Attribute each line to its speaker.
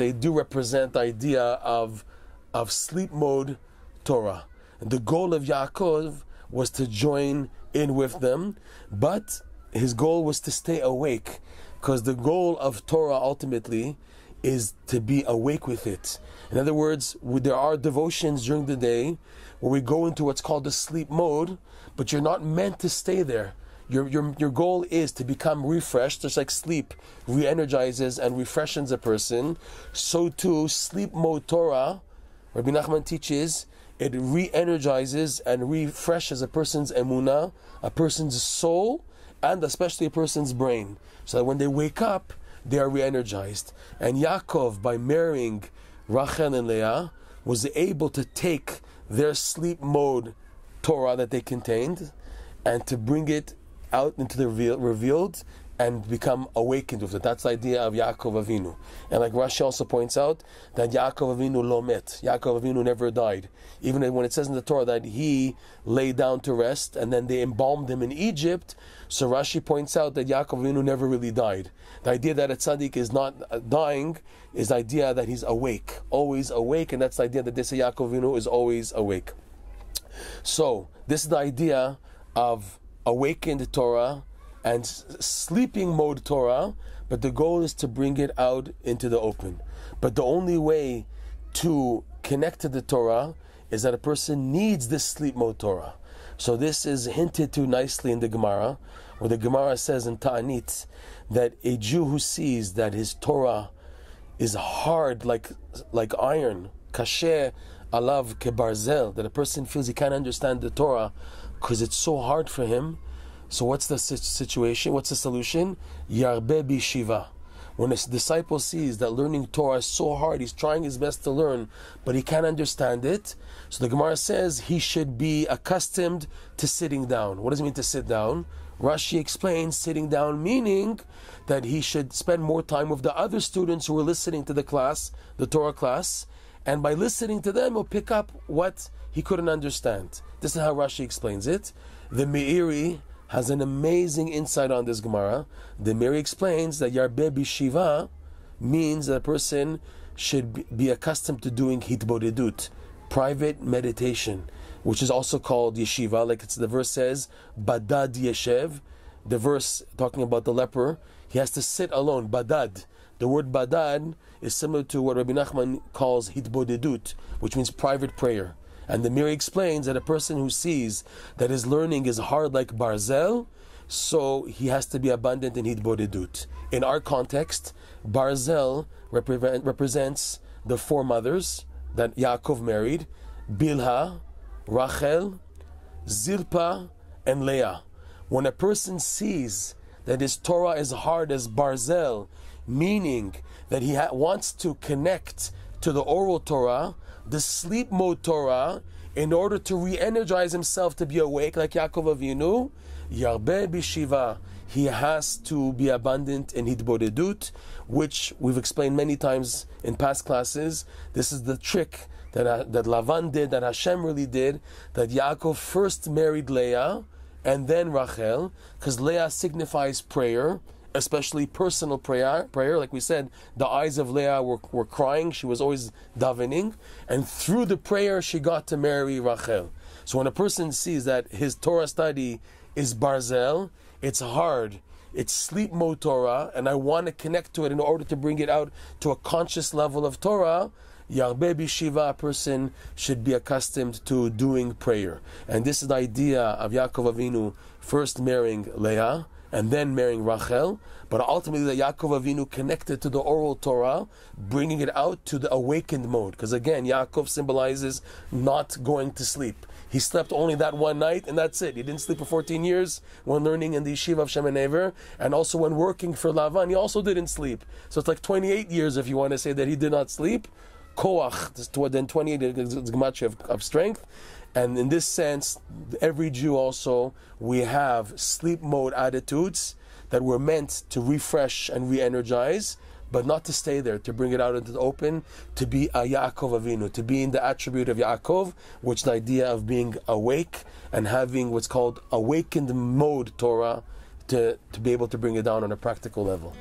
Speaker 1: they do represent the idea of sleep mode Torah. And the goal of Yaakov was to join in with them, but his goal was to stay awake, because the goal of Torah ultimately is to be awake with it. In other words, there are devotions during the day where we go into what's called the sleep mode, but you're not meant to stay there. Your goal is to become refreshed. Just like sleep re-energizes and refreshes a person, so too sleep mode Torah, Rabbi Nachman teaches, it re-energizes and refreshes a person's emunah, a person's soul, and especially a person's brain, so that when they wake up, they are re-energized. And Yaakov, by marrying Rachel and Leah, was able to take their sleep mode Torah that they contained and to bring it out into the revealed and become awakened with it. That's the idea of Yaakov Avinu. And like Rashi also points out, that Yaakov Avinu lo met. Yaakov Avinu never died. Even when it says in the Torah that he lay down to rest and then they embalmed him in Egypt, so Rashi points out that Yaakov Avinu never really died. The idea that a tzaddik is not dying is the idea that he's awake, always awake, and that's the idea that they say Yaakov Avinu is always awake. So, this is the idea of awakened Torah and sleeping mode Torah, but the goal is to bring it out into the open. But the only way to connect to the Torah is that a person needs this sleep mode Torah. So this is hinted to nicely in the Gemara, where the Gemara says in Ta'anit that a Jew who sees that his Torah is hard like iron, kasheh alav kebarzel, that a person feels he can't understand the Torah because it's so hard for him. So what's the situation? What's the solution? Yarbe bishiva. When a disciple sees that learning Torah is so hard, he's trying his best to learn, but he can't understand it. So the Gemara says he should be accustomed to sitting down. What does it mean to sit down? Rashi explains sitting down meaning that he should spend more time with the other students who are listening to the class, the Torah class, and by listening to them, he'll pick up what he couldn't understand. This is how Rashi explains it. The Meiri has an amazing insight on this Gemara. The Meiri explains that Yarbe Bishiva means that a person should be accustomed to doing hitbodedut, private meditation, which is also called yeshiva, like the verse says, Badad Yeshev. The verse talking about the leper, he has to sit alone, Badad. The word Badad is similar to what Rabbi Nachman calls hitbodedut, which means private prayer. And the Meiri explains that a person who sees that his learning is hard like barzel, so he has to be abundant in hitbodedut. In our context, barzel represents the four mothers that Yaakov married: Bilhah, Rachel, Zilpah, and Leah. When a person sees that his Torah is hard as barzel, meaning that he wants to connect to the oral Torah, the sleep mode Torah, in order to re-energize himself to be awake like Yaakov Avinu, Yarbe Bishiva, he has to be abundant in hitbodedut, which we've explained many times in past classes. This is the trick that Lavan did, that Hashem really did, that Yaakov first married Leah and then Rachel, because Leah signifies prayer, especially personal prayer. Like we said, the eyes of Leah were crying. She was always davening. And through the prayer, she got to marry Rachel. So when a person sees that his Torah study is barzel, it's hard, it's sleep mode Torah, and I want to connect to it in order to bring it out to a conscious level of Torah, Yarbe Bishiva, a person should be accustomed to doing prayer. And this is the idea of Yaakov Avinu first marrying Leah and then marrying Rachel, but ultimately that Yaakov Avinu connected to the oral Torah, bringing it out to the awakened mode. Because again, Yaakov symbolizes not going to sleep. He slept only that one night, and that's it. He didn't sleep for 14 years when learning in the yeshiva of Shem and Ever, and also when working for Lavan, he also didn't sleep. So it's like 28 years if you want to say that he did not sleep. Koach, then 28 is gematria of strength. And in this sense, every Jew also, we have sleep mode attitudes that were meant to refresh and re-energize, but not to stay there, to bring it out into the open, to be a Yaakov Avinu, to be in the attribute of Yaakov, which is the idea of being awake and having what's called awakened mode Torah, to be able to bring it down on a practical level.